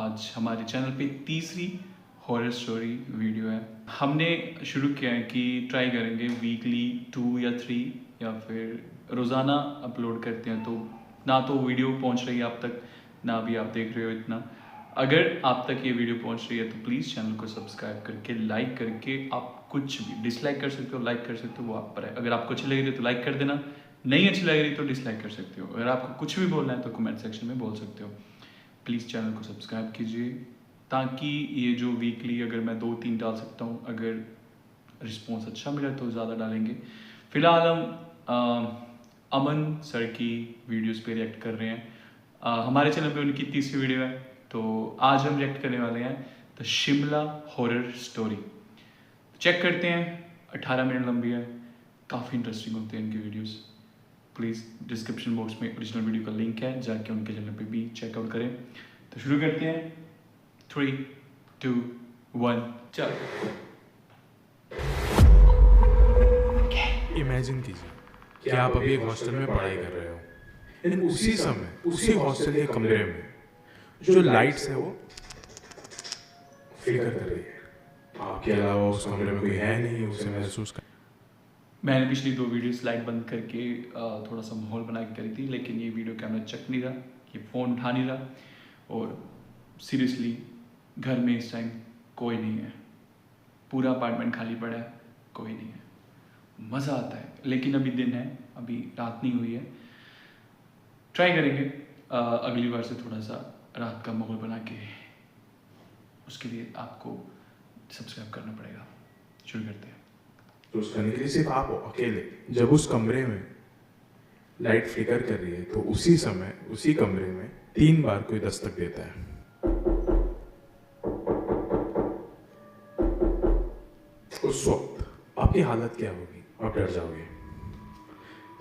आज हमारे चैनल पे तीसरी हॉरर स्टोरी वीडियो है। हमने शुरू किया है कि ट्राई करेंगे वीकली 2 या 3 या फिर रोज़ाना अपलोड करते हैं, तो ना तो वीडियो पहुंच रही है आप तक, ना भी आप देख रहे हो इतना। अगर आप तक ये वीडियो पहुंच रही है तो प्लीज़ चैनल को सब्सक्राइब करके, लाइक करके, आप कुछ भी डिसलाइक कर सकते हो, लाइक कर सकते हो, वो आप पर है। अगर आपको अच्छी लग रही है तो लाइक कर देना, नहीं अच्छी लग रही तो डिसलाइक कर सकते हो। अगर आपको कुछ भी बोलना है तो कमेंट सेक्शन में बोल सकते हो। प्लीज़ चैनल को सब्सक्राइब कीजिए ताकि ये जो वीकली अगर मैं 2-3 डाल सकता हूँ, अगर रिस्पॉन्स अच्छा मिला तो ज़्यादा डालेंगे। फ़िलहाल हम अमन सर की वीडियोस पे रिएक्ट कर रहे हैं। हमारे चैनल पे उनकी तीसरी वीडियो है, तो आज हम रिएक्ट करने वाले हैं the Shimla horror story. Check करते हैं, 18 मिनट लंबी है, काफ़ी इंटरेस्टिंग होते हैं इनकी वीडियोस। प्लीज़ डिस्क्रिप्शन बॉक्स में ओरिजिनल वीडियो का लिंक है, जाके उनके चैनल पे भी चेकआउट करें। तो शुरू करते हैं, 3, 2, 1 चल। इमेजिन कीजिए कि आप अभी एक हॉस्टल में पढ़ाई कर रहे हो, लेकिन उसी समय उसी हॉस्टल के कमरे में जो लाइट्स है वो फ्लिकर कर रही है। आपके अलावा उस कमरे में कोई है नहीं, उसे महसूस कर। मैंने पिछली 2 वीडियोस लाइट बंद करके थोड़ा सा माहौल बना के करी थी, लेकिन ये वीडियो कैमरा चक नहीं रहा, ये फ़ोन उठा नहीं रहा, और सीरियसली घर में इस टाइम कोई नहीं है, पूरा अपार्टमेंट खाली पड़ा है, कोई नहीं है। मज़ा आता है, लेकिन अभी दिन है, अभी रात नहीं हुई है। ट्राई करेंगे अगली बार से थोड़ा सा रात का माहौल बना के। उसके लिए आपको सब्सक्राइब करना पड़ेगा। शुरू करते हैं। तो उस करने के लिए सिर्फ आप हो अकेले। जब उस कमरे में लाइट फ्लिकर कर रही है तो उसी समय उसी कमरे में 3 बार कोई दस्तक देता है। उस वक्त आपकी हालत क्या होगी? आप डर जाओगे,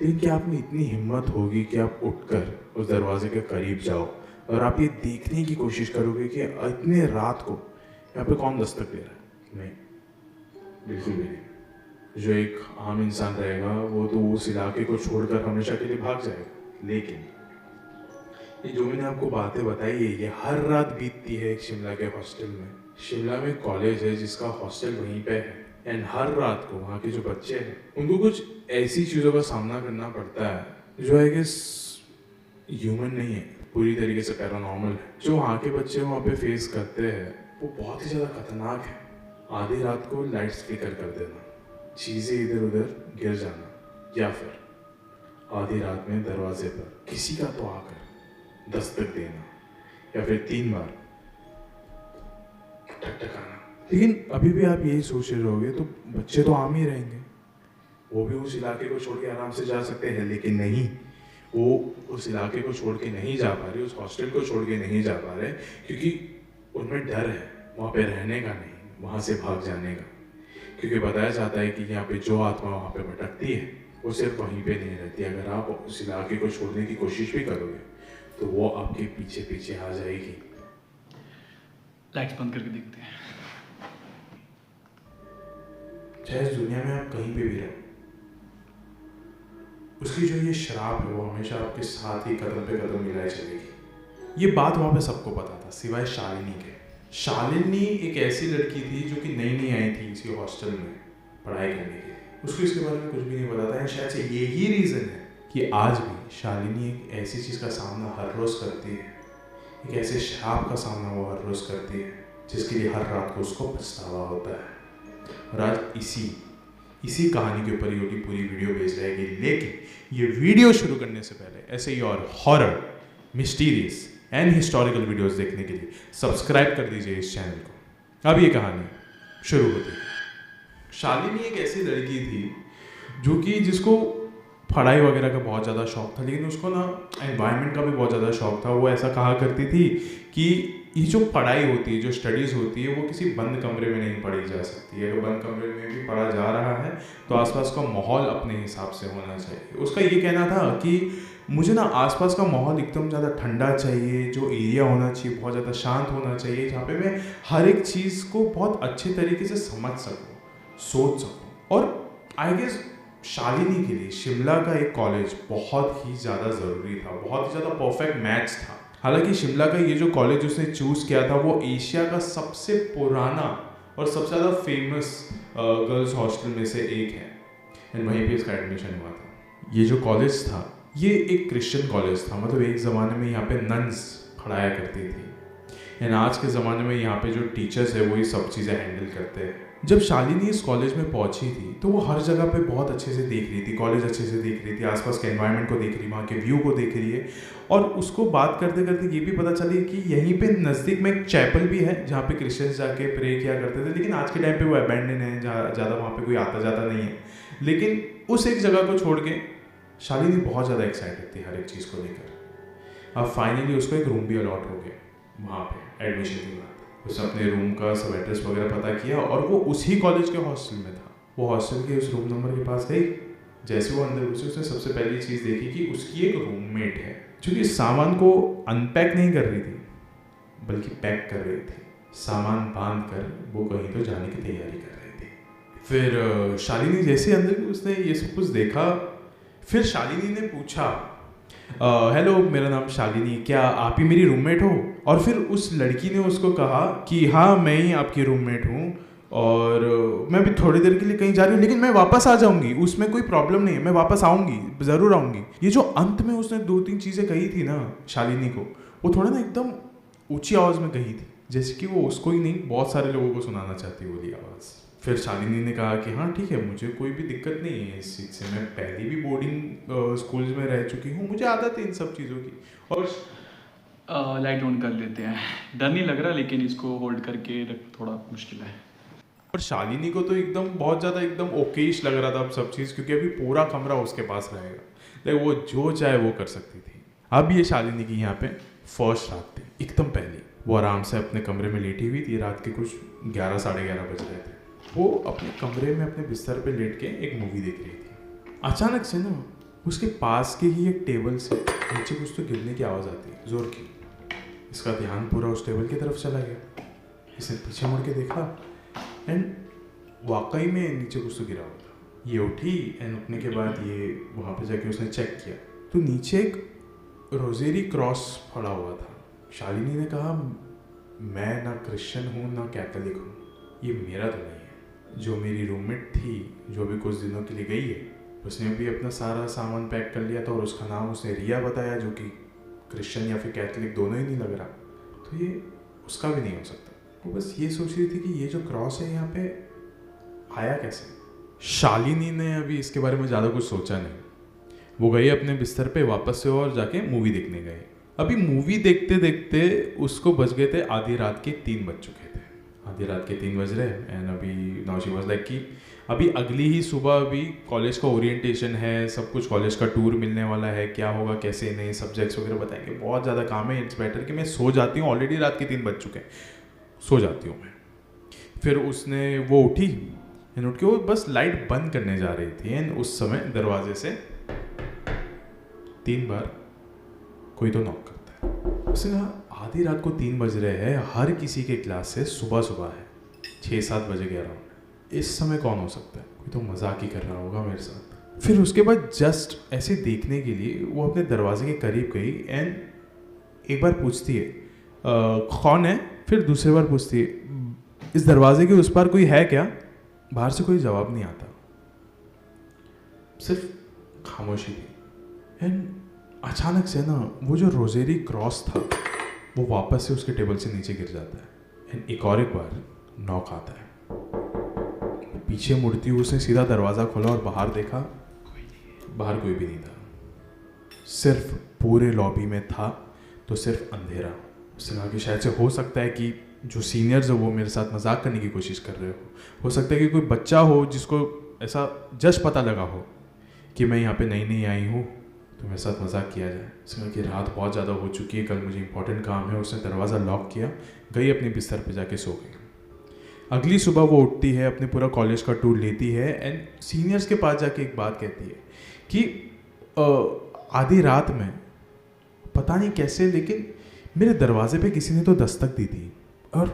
लेकिन क्या आप में इतनी हिम्मत होगी कि आप उठकर उस दरवाजे के करीब जाओ और आप ये देखने की कोशिश करोगे कि इतने रात को यहाँ पे कौन दस्तक दे रहा है? नहीं, बिल्कुल भी नहीं। जो एक आम इंसान रहेगा वो तो उस इलाके को छोड़कर हमेशा के लिए भाग जाएगा। लेकिन ये जो मैंने आपको बातें बताई है, ये हर रात बीतती है एक शिमला के हॉस्टल में। शिमला में कॉलेज है जिसका हॉस्टल वहीं पे है, एंड हर रात को वहाँ के जो बच्चे हैं उनको कुछ ऐसी चीज़ों का सामना करना पड़ता है जो आई गेस ह्यूमन नहीं है, पूरी तरीके से पैरानॉर्मल है। जो वहाँ के बच्चे वहाँ पे फेस करते हैं वो बहुत ही ज़्यादा खतरनाक है। आधी रात को लाइट्स फ्लिकर कर देना, चीज़ें इधर उधर गिर जाना, या फिर आधी रात में दरवाजे पर किसी का तो आकर दस्तक देना, या फिर 3 बार टकटकाना। लेकिन अभी भी आप यही सोच रहे होगे तो बच्चे तो आम ही रहेंगे, वो भी उस इलाके को छोड़ के आराम से जा सकते हैं। लेकिन नहीं, वो उस इलाके को छोड़ के नहीं जा पा रहे, उस हॉस्टल को छोड़ के नहीं जा पा रहे, क्योंकि उनमें डर है वहाँ पे रहने का नहीं, वहाँ से भाग जाने का। क्योंकि बताया जाता है कि यहाँ पे जो आत्मा वहाँ पे भटकती है वो सिर्फ वहीं पे नहीं रहती। अगर आप उस इलाके को छोड़ने की कोशिश भी करोगे तो वो आपके पीछे पीछे आ जाएगी। लाइट्स बंद करके देखते हैं। चाहे इस दुनिया में आप कहीं पे भी रहें, उसकी जो ये शराब है वो हमेशा आपके साथ ही कदम पे कदम मिलाए चलेगी। ये बात वहाँ पे सबको पता था सिवाय शालिनी के। शालिनी एक ऐसी लड़की थी जो कि नई नई आई थी इसी हॉस्टल में पढ़ाई करने के लिए। उसको इसके बारे में कुछ भी नहीं पता था। शायद से यही रीज़न है कि आज भी शालिनी एक ऐसी चीज़ का सामना हर रोज़ करती है, एक ऐसे शराब का सामना वो हर रोज़ करती है जिसके लिए हर रात को उसको पछतावा होता है। और आज इसी कहानी के ऊपर ये पूरी वीडियो बेस्ड रहेगी। लेकिन ये वीडियो शुरू करने से पहले ऐसे ही और horror, mysterious and historical videos देखने के लिए सब्सक्राइब कर दीजिए इस चैनल को। अब ये कहानी शुरू होती है। शालिनी एक ऐसी लड़की थी जो कि जिसको पढ़ाई वगैरह का बहुत ज़्यादा शौक था, लेकिन उसको ना एनवायरनमेंट का भी बहुत ज़्यादा शौक था। वो ऐसा कहा करती थी कि ये जो पढ़ाई होती है, जो स्टडीज़ होती है, वो किसी बंद कमरे में नहीं पढ़ी जा सकती है। अगर बंद कमरे में भी पढ़ा जा रहा है तो आसपास का माहौल अपने हिसाब से होना चाहिए। उसका ये कहना था कि मुझे ना आसपास का माहौल एकदम ज़्यादा ठंडा चाहिए, जो एरिया होना चाहिए बहुत ज़्यादा शांत होना चाहिए, जहाँ पे मैं हर एक चीज़ को बहुत अच्छे तरीके से समझ सकूँ, सोच सकूँ। और आई गेस शालिनी के लिए शिमला का एक कॉलेज बहुत ही ज़्यादा ज़रूरी था, बहुत ही ज़्यादा परफेक्ट मैच था। हालांकि शिमला का ये जो कॉलेज उसने चूज़ किया था वो एशिया का सबसे पुराना और सबसे ज़्यादा फेमस गर्ल्स हॉस्टल में से एक है, एंड वहीं पे इसका एडमिशन हुआ था। ये जो कॉलेज था ये एक क्रिश्चियन कॉलेज था, मतलब एक ज़माने में यहाँ पे नन्स पढ़ाया करती थी, एंड आज के ज़माने में यहाँ पे जो टीचर्स है वही सब चीज़ें हैंडल करते हैं। जब शालिनी इस कॉलेज में पहुंची थी तो वो हर जगह पे बहुत अच्छे से देख रही थी, कॉलेज अच्छे से देख रही थी, आसपास के एनवायरनमेंट को देख रही, वहाँ के व्यू को देख रही है, और उसको बात करते करते ये भी पता चली कि यहीं पे नज़दीक में एक चैपल भी है जहाँ पे क्रिश्चियंस जाके प्रे किया करते थे, लेकिन आज के टाइम पे वो अबैंडन है, ज़्यादा वहाँ पे कोई आता जाता नहीं है। लेकिन उस एक जगह को छोड़ के शालिनी बहुत ज़्यादा एक्साइटेड थी हर एक चीज़ को लेकर। अब फाइनली उसको एक रूम भी अलॉट हो गया वहाँ पे एडमिशन के बाद। उसने अपने रूम का सब एड्रेस वगैरह पता किया और वो उसी कॉलेज के हॉस्टल में था। वो हॉस्टल के उस रूम नंबर के पास गई, जैसे वो अंदर घुसी उसने सबसे पहली चीज़ देखी कि उसकी एक रूममेट है जो कि सामान को अनपैक नहीं कर रही थी बल्कि पैक कर रही थी। सामान बांध कर वो कहीं तो जाने की तैयारी कर रही थी। फिर शालिनी जैसे अंदर गई उसने ये सब कुछ देखा। फिर शालिनी ने पूछा, हेलो मेरा नाम शालिनी, क्या आप ही मेरी रूममेट हो? और फिर उस लड़की ने उसको कहा कि हाँ मैं ही आपकी रूममेट हूँ और मैं भी थोड़ी देर के लिए कहीं जा रही हूँ लेकिन मैं वापस आ जाऊँगी, उसमें कोई प्रॉब्लम नहीं है, मैं वापस आऊँगी, ज़रूर आऊँगी। ये जो अंत में उसने 2-3 चीज़ें कही थी ना शालिनी को, वो थोड़ा ना एकदम ऊँची आवाज़ में कही थी, जैसे कि वो उसको ही नहीं बहुत सारे लोगों को सुनाना चाहती बोली आवाज़। फिर शालिनी ने कहा कि हाँ ठीक है, मुझे कोई भी दिक्कत नहीं है इस चीज़ से, मैं पहले भी बोर्डिंग स्कूल्स में रह चुकी हूँ, मुझे आदत है इन सब चीज़ों की। और लाइट ऑन कर लेते हैं, डर नहीं लग रहा लेकिन इसको होल्ड करके रख थोड़ा मुश्किल है। और शालिनी को तो एकदम बहुत ज़्यादा एकदम ओकेश लग रहा था अब सब चीज़, क्योंकि अभी पूरा कमरा उसके पास रहेगा, लाइक वो जो चाहे वो कर सकती थी। अब ये शालिनी की यहाँ पे फर्स्ट रात थी। एकदम पहले वो आराम से अपने कमरे में लेटी हुई थी, रात के कुछ 11-11:30 बज रहे थे। वो अपने कमरे में अपने बिस्तर पे लेट के एक मूवी देख रही थी। अचानक से ना उसके पास के ही एक टेबल से नीचे कुछ तो गिरने की आवाज़ आती है जोर की। इसका ध्यान पूरा उस टेबल की तरफ चला गया। इसने पीछे मुड़ के देखा एंड वाकई में नीचे कुछ तो गिरा हुआ था। ये उठी एंड उठने के बाद ये वहाँ पे जाके उसने चेक किया तो नीचे एक रोजेरी क्रॉस पड़ा हुआ था। शालिनी ने कहा, मैं ना क्रिश्चियन हूँ ना कैथोलिक हूँ, ये मेरा तो नहीं है। जो मेरी रूममेट थी जो अभी कुछ दिनों के लिए गई है, उसने भी अपना सारा सामान पैक कर लिया था और उसका नाम उसने रिया बताया, जो कि क्रिश्चियन या फिर कैथोलिक दोनों ही नहीं लग रहा, तो ये उसका भी नहीं हो सकता। वो बस ये सोच रही थी कि ये जो क्रॉस है यहाँ पे आया कैसे। शालिनी ने अभी इसके बारे में ज़्यादा कुछ सोचा नहीं। वो गई अपने बिस्तर पे वापस से और जाके मूवी देखने गए। अभी मूवी देखते देखते उसको बज गए थे आधी रात के 3 बज चुके थे। आधी रात के 3 बज रहे एंड अभी नाउ शी वाज लाइक कि अभी अगली ही सुबह अभी कॉलेज का ओरिएंटेशन है, सब कुछ कॉलेज का टूर मिलने वाला है, क्या होगा कैसे नहीं, सब्जेक्ट्स वगैरह बताएंगे, बहुत ज़्यादा काम है, इट्स बेटर कि मैं सो जाती हूँ, ऑलरेडी रात के 3 बज चुके हैं, सो जाती हूँ मैं। फिर उसने वो उठी एंड उठ के वो बस लाइट बंद करने जा रही थी एंड उस समय दरवाजे से 3 बार कोई तो नॉक करता है। उसने कहा आधी रात को 3 बज रहे हैं, हर किसी के क्लास से सुबह सुबह है, 6-7 बजे के अराउंड, इस समय कौन हो सकता है, कोई तो मजाक ही कर रहा होगा मेरे साथ। फिर उसके बाद जस्ट ऐसे देखने के लिए वो अपने दरवाजे के करीब गई एंड एक बार पूछती है कौन है, फिर दूसरी बार पूछती है इस दरवाजे के उस पार कोई है क्या। बाहर से कोई जवाब नहीं आता, सिर्फ खामोशी थी। एंड अचानक से ना वो जो रोजेरी क्रॉस था वो वापस से उसके टेबल से नीचे गिर जाता है एंड एक बार नॉक आता है। पीछे मुड़ती हुई उसने सीधा दरवाज़ा खोला और बाहर देखा, बाहर कोई भी नहीं था, सिर्फ पूरे लॉबी में था तो सिर्फ अंधेरा। उसने कहा कि शायद से हो सकता है कि जो सीनियर्स है वो मेरे साथ मजाक करने की कोशिश कर रहे हो सकता है कि कोई बच्चा हो जिसको ऐसा जस्ट पता लगा हो कि मैं यहाँ पे नई आई हूँ तो मेरे साथ मजाक किया जाए। उसने कहा कि रात बहुत ज़्यादा हो चुकी है, कल मुझे इंपॉर्टेंट काम है। उसने दरवाज़ा लॉक किया, गई अपने बिस्तर पे जाके सो गई। अगली सुबह वो उठती है, अपने पूरा कॉलेज का टूर लेती है एंड सीनियर्स के पास जाके एक बात कहती है कि आधी रात में पता नहीं कैसे लेकिन मेरे दरवाजे पे किसी ने तो दस्तक दी थी और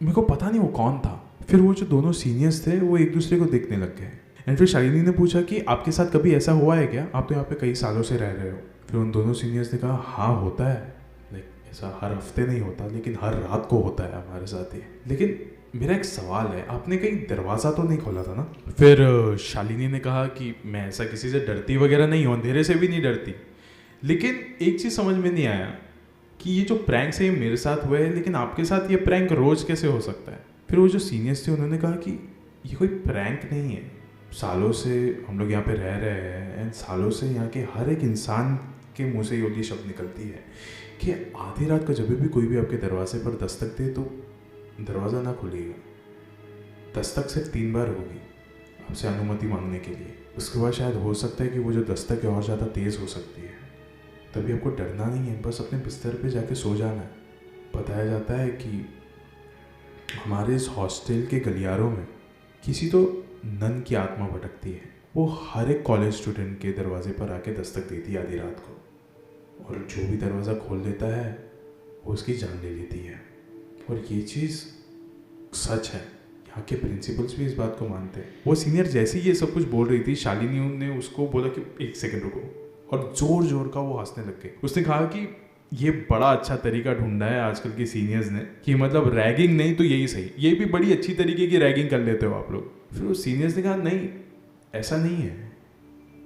मेरे को पता नहीं वो कौन था। फिर वो जो दोनों सीनियर्स थे वो एक दूसरे को देखने लग गए एंड फिर शालिनी ने पूछा कि आपके साथ कभी ऐसा हुआ है क्या, आप तो यहाँ पे कई सालों से रह रहे हो। फिर उन दोनों सीनियर्स ने कहा हाँ होता है, ऐसा हर हफ्ते नहीं होता, लेकिन हर रात को होता है हमारे साथ ही। लेकिन मेरा एक सवाल है, आपने कहीं दरवाज़ा तो नहीं खोला था ना? फिर शालिनी ने कहा कि मैं ऐसा किसी से डरती वगैरह नहीं हूँ, अंधेरे से भी नहीं डरती। लेकिन एक चीज़ समझ में नहीं आया कि ये जो प्रैंक्स है ये मेरे साथ हुए हैं, लेकिन आपके साथ ये प्रैंक रोज़ कैसे हो सकता है? फिर वो जो सीनियर्स थे उन्होंने कहा कि ये कोई प्रैंक नहीं है, सालों से हम लोग यहाँ पे रह रहे हैं एंड सालों से यहाँ के हर एक इंसान के मुंह से ये शब्द निकलती है कि आधी रात को जब भी कोई भी आपके दरवाजे पर दस्तक दे तो दरवाज़ा ना खोलिएगा। दस्तक सिर्फ 3 बार होगी आपसे अनुमति मांगने के लिए, उसके बाद शायद हो सकता है कि वो जो दस्तक है और ज़्यादा तेज़ हो सकती है। तभी आपको डरना नहीं है, बस अपने बिस्तर पे जाके सो जाना है। बताया जाता है कि हमारे इस हॉस्टल के गलियारों में किसी तो नन की आत्मा भटकती है, वो हर एक कॉलेज स्टूडेंट के दरवाजे पर आके दस्तक देती है आधी रात को, और जो भी दरवाज़ा खोल देता है वो उसकी जान ले लेती है। और ये चीज़ सच है, यहाँ के प्रिंसिपल्स भी इस बात को मानते हैं। वो सीनियर जैसे ही ये सब कुछ बोल रही थी, शालिनी ने उसको बोला कि 1 सेकंड रुको, और जोर जोर का वो हंसने लग गए। उसने कहा कि ये बड़ा अच्छा तरीका ढूंढा है आजकल के सीनियर्स ने कि मतलब रैगिंग नहीं तो यही सही, ये भी बड़ी अच्छी तरीके की रैगिंग कर लेते हो आप लोग। फिर वो सीनियर्स ने कहा नहीं ऐसा नहीं है,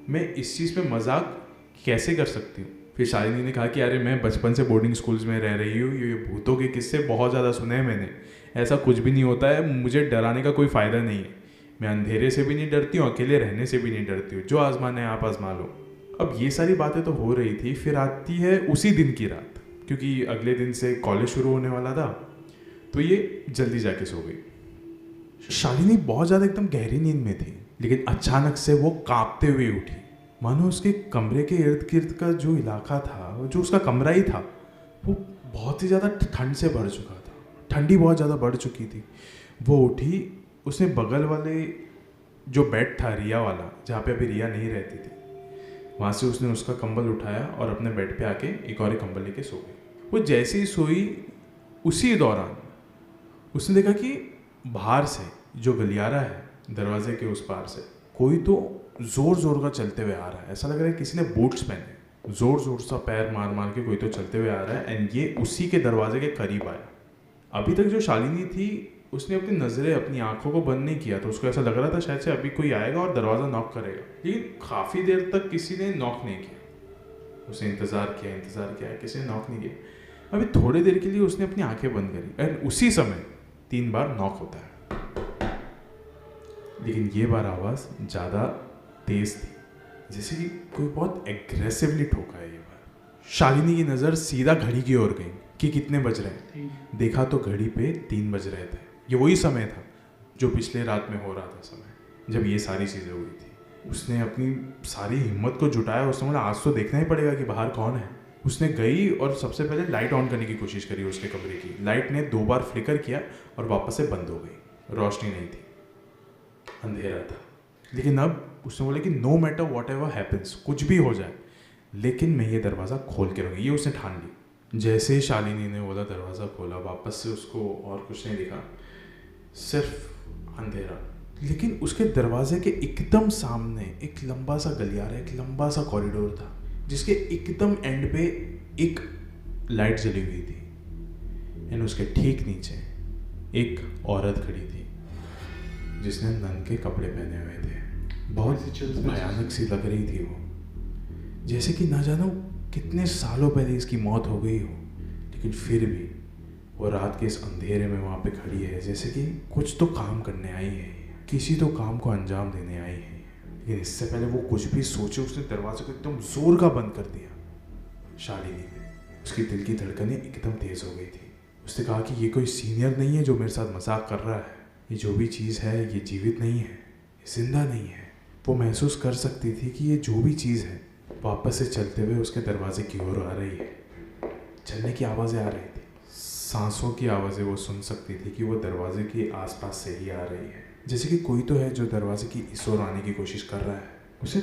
मैं इस चीज़ पे मजाक कैसे कर सकती हूँ। फिर शालिनी ने कहा कि अरे मैं बचपन से बोर्डिंग स्कूल्स में रह रही हूँ, ये भूतों के किस्से बहुत ज़्यादा सुने हैं मैंने, ऐसा कुछ भी नहीं होता है, मुझे डराने का कोई फ़ायदा नहीं है, मैं अंधेरे से भी नहीं डरती हूँ, अकेले रहने से भी नहीं डरती हूँ, जो आजमाना है आप आजमा लो। अब ये सारी बातें तो हो रही थी, फिर आती है उसी दिन की रात, क्योंकि अगले दिन से कॉलेज शुरू होने वाला था, तो ये जल्दी जाके सो गई। शालिनी बहुत ज़्यादा एकदम गहरी नींद में थी, लेकिन अचानक से वो कांपते हुए उठी, मानो उसके कमरे के इर्द गिर्द का जो इलाका था, जो उसका कमरा ही था, वो बहुत ही ज़्यादा ठंड से भर चुका था, ठंडी बहुत ज़्यादा बढ़ चुकी थी। वो उठी, उसने बगल वाले जो बेड था रिया वाला, जहाँ पे अभी रिया नहीं रहती थी, वहाँ से उसने उसका कंबल उठाया और अपने बेड पे आके एक और कंबल लेके सो गई। वो जैसे ही सोई, उसी दौरान उसने देखा कि बाहर से जो गलियारा है दरवाजे के उस पार से कोई तो जोर जोर का चलते हुए आ रहा है। ऐसा लग रहा है किसी ने बूट्स पहने, जोर जोर सा पैर मार मार के कोई तो चलते हुए आ रहा है, एंड ये उसी के दरवाजे के करीब आया। अभी तक जो शालिनी थी उसने अपनी नज़रें, अपनी आंखों को बंद नहीं किया, तो उसको ऐसा लग रहा था शायद से अभी कोई आएगा और दरवाज़ा नॉक करेगा, लेकिन काफ़ी देर तक किसी ने नॉक नहीं किया। उसने इंतज़ार किया, किसी ने नॉक नहीं किया। अभी थोड़ी देर के लिए उसने अपनी आंखें बंद करी, एंड उसी समय 3 बार नॉक होता है, लेकिन ये बार आवाज़ ज़्यादा तेज़ थी, जैसे कि कोई बहुत एग्रेसिवली ठोका है। ये बार शालिनी की नज़र सीधा घड़ी की ओर गई कि कितने बज रहे हैं। देखा तो घड़ी पे 3 बज रहे थे। ये वही समय था जो पिछले रात में हो रहा था समय, जब ये सारी चीज़ें हुई थी। उसने अपनी सारी हिम्मत को जुटाया, उसने बोला आज तो देखना ही पड़ेगा कि बाहर कौन है। उसने गई और सबसे पहले लाइट ऑन करने की कोशिश करी उसके कमरे की। लाइट ने 2 बार फ्लिकर किया और वापस से बंद हो गई। रोशनी नहीं थी, अंधेरा था। लेकिन अब उसने बोला कि no matter whatever happens, कुछ भी हो जाए, लेकिन मैं ये दरवाज़ा खोल के रहूँगी। ये उसने ठान ली। जैसे ही शालिनी ने बोला दरवाज़ा खोला, वापस से उसको और कुछ नहीं दिखा, सिर्फ अंधेरा। लेकिन उसके दरवाजे के एकदम सामने एक लंबा सा गलियारा, एक लंबा सा कॉरिडोर था, जिसके एकदम एंड पे एक लाइट जली हुई थी, एंड उसके ठीक नीचे एक औरत खड़ी थी जिसने नन के कपड़े पहने हुए थे। बहुत भयानक सी लग रही थी वो, जैसे कि ना जानो कितने सालों पहले इसकी मौत हो गई हो, लेकिन फिर भी वो रात के इस अंधेरे में वहाँ पे खड़ी है, जैसे कि कुछ तो काम करने आई है, किसी तो काम को अंजाम देने आई है। लेकिन इससे पहले वो कुछ भी सोचे, उसने दरवाजे को एकदम जोर का बंद कर दिया। शालिनी ने, उसकी दिल की धड़कनें एकदम तेज हो गई थी। उसने कहा कि ये कोई सीनियर नहीं है जो मेरे साथ मजाक कर रहा है, ये जो भी चीज़ है ये जीवित नहीं है, ये जिंदा नहीं है। वो महसूस कर सकती थी कि ये जो भी चीज़ है वापस से चलते हुए उसके दरवाजे की ओर आ रही है। चलने की आवाज़ें आ रही थी, सांसों की आवाज़ें वो सुन सकती थी कि वो दरवाजे के आसपास से ही आ रही है, जैसे कि कोई तो है जो दरवाजे की इस ओर आने की कोशिश कर रहा है। उसे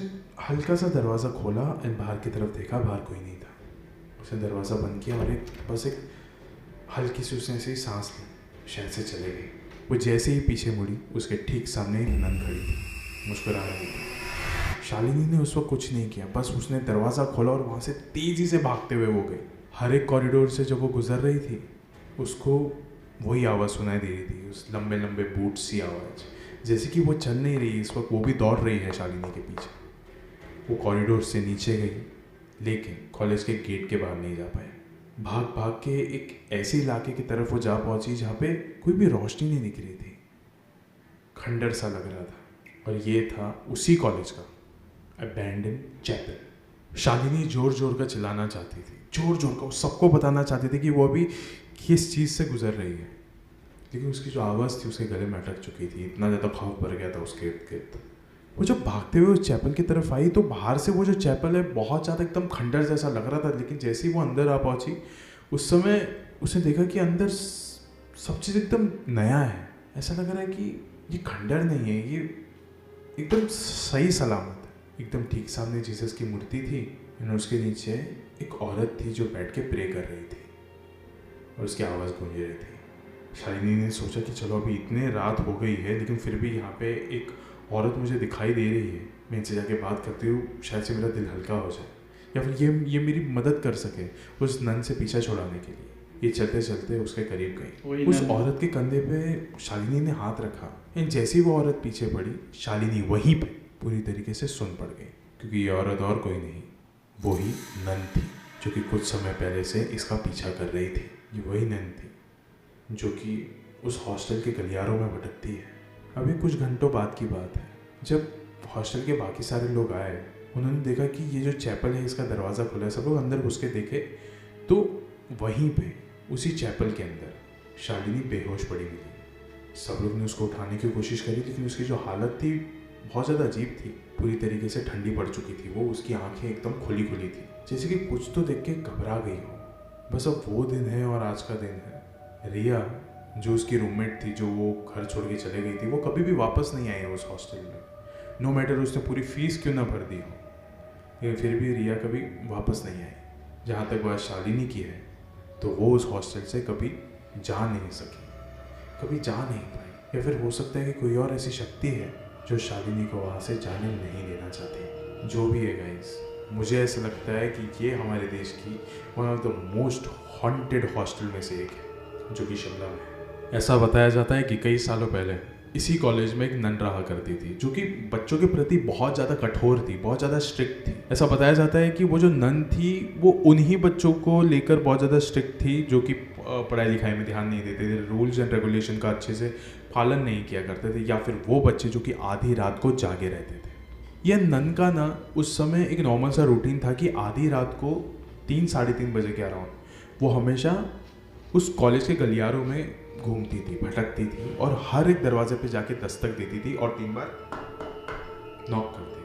हल्का सा दरवाज़ा खोला और बाहर की तरफ देखा, बाहर कोई नहीं था। उसे दरवाज़ा बंद किया और बस एक हल्की सी उसने ऐसे ही सांस ली, शायद से चले गई। वो जैसे ही पीछे मुड़ी, उसके ठीक सामने एक नन खड़ी थी, मुस्कुरा रही थी। शालिनी ने उस वक्त कुछ नहीं किया, बस उसने दरवाज़ा खोला और वहाँ से तेज़ी से भागते हुए वो गई। हर एक कॉरिडोर से जब वो गुजर रही थी उसको वही आवाज़ सुनाई दे रही थी, उस लंबे लंबे बूट्स की आवाज़, जैसे कि वो चल नहीं रही इस वक्त, वो भी दौड़ रही है शालिनी के पीछे। वो कॉरिडोर से नीचे गई लेकिन कॉलेज के गेट के बाहर नहीं जा पाई। भाग भाग के एक ऐसे इलाके की तरफ वो जा पहुंची जहाँ पे कोई भी रोशनी नहीं दिख रही थी, खंडर सा लग रहा था, और ये था उसी कॉलेज का अबैंडन चैपल। शालिनी जोर जोर का चिल्लाना चाहती थी, जोर जोर का सबको बताना चाहती थी कि वो अभी किस चीज़ से गुजर रही है, लेकिन उसकी जो आवाज़ थी उसके गले में अटक चुकी थी। इतना ज़्यादा खौफ भर गया था उसके इर्द गिर्द। वो जब भागते हुए उस चैपल की तरफ आई तो बाहर से वो जो चैपल है बहुत ज़्यादा एकदम खंडर जैसा लग रहा था, लेकिन जैसे ही वो अंदर आ पहुंची उस समय उसने देखा कि अंदर सब चीज़ एकदम नया है। ऐसा लग रहा है कि ये खंडर नहीं है, ये एकदम सही सलामत है। एकदम ठीक सामने जीसस की मूर्ति थी और उसके नीचे एक औरत थी जो बैठ के प्रे कर रही थी और उसकी आवाज़ गूंज रही थी। शालिनी ने सोचा कि चलो अभी इतने रात हो गई है लेकिन फिर भी यहाँ पे एक औरत मुझे दिखाई दे रही है, मैं इनसे जाके बात करती हूँ, शायद से मेरा दिल हल्का हो जाए या फिर ये मेरी मदद कर सके उस नन से पीछा छुड़ाने के लिए। ये चलते चलते उसके करीब गई। उस औरत के कंधे पे शालिनी ने हाथ रखा। जैसी वो औरत पीछे पड़ी शालिनी वहीं पे पूरी तरीके से सुन पड़ गई, क्योंकि ये औरत और कोई नहीं, वो ही नन थी जो कि कुछ समय पहले से इसका पीछा कर रही थी। ये वही नन थी जो कि उस हॉस्टल के गलियारों में भटकती है। अभी कुछ घंटों बाद की बात है, जब हॉस्टल के बाकी सारे लोग आए, उन्होंने देखा कि ये जो चैपल है इसका दरवाज़ा खुला है। सब लोग अंदर घुस के देखे तो वहीं पे उसी चैपल के अंदर शालिनी बेहोश पड़ी मिली। सब लोग ने उसको उठाने की कोशिश करी लेकिन उसकी जो हालत थी बहुत ज़्यादा अजीब थी, पूरी तरीके से ठंडी पड़ चुकी थी वो, उसकी आंखें एकदम खुली खुली थी, जैसे कि कुछ तो देख के घबरा गई हो। बस अब वो दिन है और आज का दिन है। रिया जो उसकी रूममेट थी, जो वो घर छोड़ के चले गई थी, वो कभी भी वापस नहीं आई उस हॉस्टल में, नो मैटर उसने पूरी फीस क्यों ना भर दी हो, लेकिन फिर भी रिया कभी वापस नहीं आई। जहाँ तक बात शालिनी की है तो वो उस हॉस्टल से कभी जा नहीं सकी, कभी जा नहीं पाई, या फिर हो सकता है कि कोई और ऐसी शक्ति है जो शालिनी को वहाँ से जाने नहीं देना चाहती। जो भी है गाइस, मुझे ऐसा लगता है कि ये हमारे देश की one of the most haunted hostel में से एक है, जो कि शिमला में है। ऐसा बताया जाता है कि कई सालों पहले इसी कॉलेज में एक नन रहा करती थी जो कि बच्चों के प्रति बहुत ज़्यादा कठोर थी, बहुत ज़्यादा स्ट्रिक्ट थी। ऐसा बताया जाता है कि वो जो नन थी वो उन्हीं बच्चों को लेकर बहुत ज़्यादा स्ट्रिक्ट थी जो कि पढ़ाई लिखाई में ध्यान नहीं देते थे, रूल्स एंड रेगुलेशन का अच्छे से पालन नहीं किया करते थे, या फिर वो बच्चे जो कि आधी रात को जागे रहते थे। यह नन का ना उस समय एक नॉर्मल सा रूटीन था कि आधी रात को 3-3:30 बजे के अराउंड वो हमेशा उस कॉलेज के गलियारों में घूमती थी, भटकती थी और हर एक दरवाजे पे जाके दस्तक देती थी और 3 बार नॉक करती थी।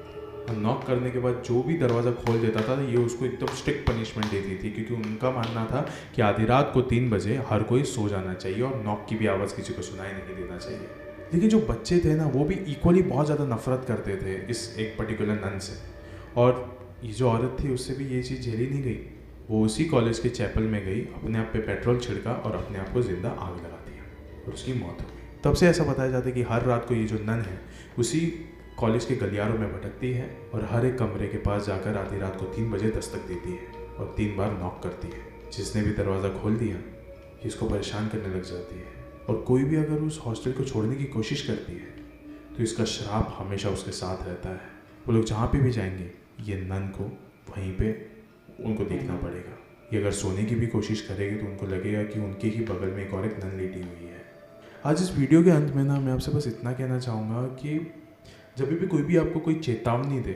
और नॉक करने के बाद जो भी दरवाज़ा खोल देता था ये उसको एकदम स्ट्रिक्ट पनिशमेंट देती थी, क्योंकि उनका मानना था कि आधी रात को 3 बजे हर कोई सो जाना चाहिए और नॉक की भी आवाज़ किसी को सुनाई नहीं देना चाहिए। लेकिन जो बच्चे थे ना वो भी इक्वली बहुत ज़्यादा नफरत करते थे इस एक पर्टिकुलर नन से, और ये जो औरत थी उससे भी ये चीज़ झेली नहीं गई। वो उसी कॉलेज के चैपल में गई, अपने आप पे पेट्रोल छिड़का और अपने आप को जिंदा आग लगा दिया और उसकी मौत हो गई। तब से ऐसा बताया जाता है कि हर रात को ये जो नन है उसी कॉलेज के गलियारों में भटकती है और हर एक कमरे के पास जाकर आधी रात को 3 बजे दस्तक देती है और 3 बार नॉक करती है। जिसने भी दरवाज़ा खोल दिया ये इसको परेशान करने लग जाती है, और कोई भी अगर उस हॉस्टल को छोड़ने की कोशिश करती है तो इसका श्राप हमेशा उसके साथ रहता है। वो लोग जहाँ पे भी जाएंगे ये नन को वहीं पे उनको देखना पड़ेगा। ये अगर सोने की भी कोशिश करेगी तो उनको लगेगा कि उनके ही बगल में एक और एक नन लेटी हुई है। आज इस वीडियो के अंत में ना मैं आपसे बस इतना कहना चाहूँगा कि जब भी कोई भी आपको कोई चेतावनी दे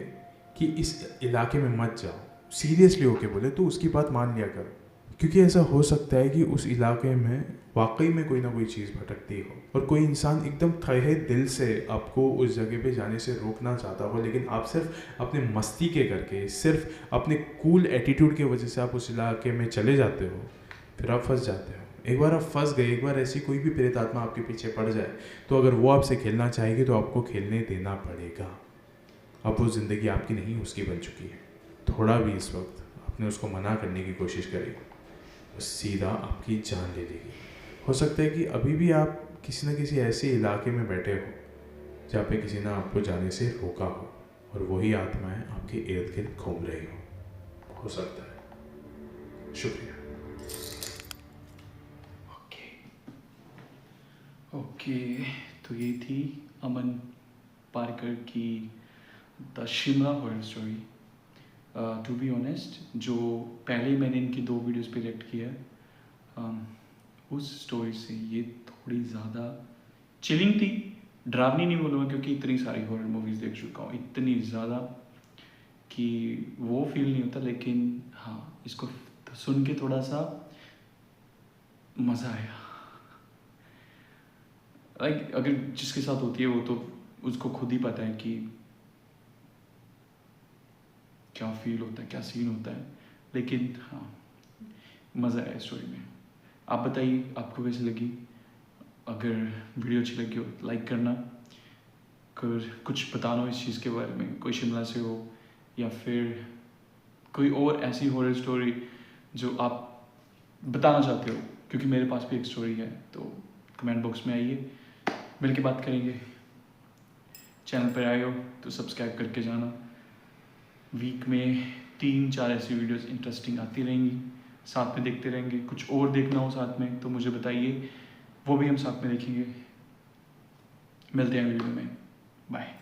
कि इस इलाके में मत जाओ, सीरियसली होके बोले तो उसकी बात मान लिया करो, क्योंकि ऐसा हो सकता है कि उस इलाके में वाकई में कोई ना कोई चीज़ भटकती हो और कोई इंसान एकदम तहे दिल से आपको उस जगह पे जाने से रोकना चाहता हो, लेकिन आप सिर्फ अपने मस्ती के करके, सिर्फ अपने कूल एटीट्यूड की वजह से आप उस इलाके में चले जाते हो, फिर आप फंस जाते हो। एक बार आप फंस गए, एक बार ऐसी कोई भी प्रेत आत्मा आपके पीछे पड़ जाए तो अगर वो आपसे खेलना चाहेगी तो आपको खेलने देना पड़ेगा। अब वो ज़िंदगी आपकी नहीं उसकी बन चुकी है। थोड़ा भी इस वक्त आपने उसको मना करने की कोशिश करी वो सीधा आपकी जान ले लेगी। हो सकता है कि अभी भी आप किसी न किसी ऐसे इलाके में बैठे हो जहाँ पे किसी ने आपको जाने से रोका हो और वही आत्माएं आपके इर्द गिर्द घूम रही हो सकता है। शुक्रिया। ओके, तो ये थी अमन पारकर की the Shimla horror story. To be honest, जो पहले मैंने इनकी 2 वीडियोस पे रिएक्ट किया है, उस स्टोरी से ये थोड़ी ज़्यादा चिलिंग थी। डरावनी नहीं बोलूँगा क्योंकि इतनी सारी हॉरर मूवीज़ देख चुका हूँ, इतनी ज़्यादा कि वो फील नहीं होता। लेकिन हाँ, इसको सुन के थोड़ा सा मज़ा आया। लाइक अगर जिसके साथ होती है वो तो उसको खुद ही पता है कि क्या फील होता है, क्या सीन होता है। लेकिन हाँ, मज़ा आया स्टोरी में। आप बताइए आपको कैसी लगी। अगर वीडियो अच्छी लगी हो तो लाइक करना। अगर कुछ बताना हो इस चीज़ के बारे में, कोई शिमला से हो या फिर कोई और ऐसी हॉरर स्टोरी जो आप बताना चाहते हो, क्योंकि मेरे पास भी एक स्टोरी है, तो कमेंट बॉक्स में आइए, मिल के बात करेंगे। चैनल पर आए हो तो सब्सक्राइब करके जाना। वीक में 3-4 ऐसी वीडियोस इंटरेस्टिंग आती रहेंगी, साथ में देखते रहेंगे। कुछ और देखना हो साथ में तो मुझे बताइए, वो भी हम साथ में देखेंगे। मिलते हैं वीडियो में, बाय।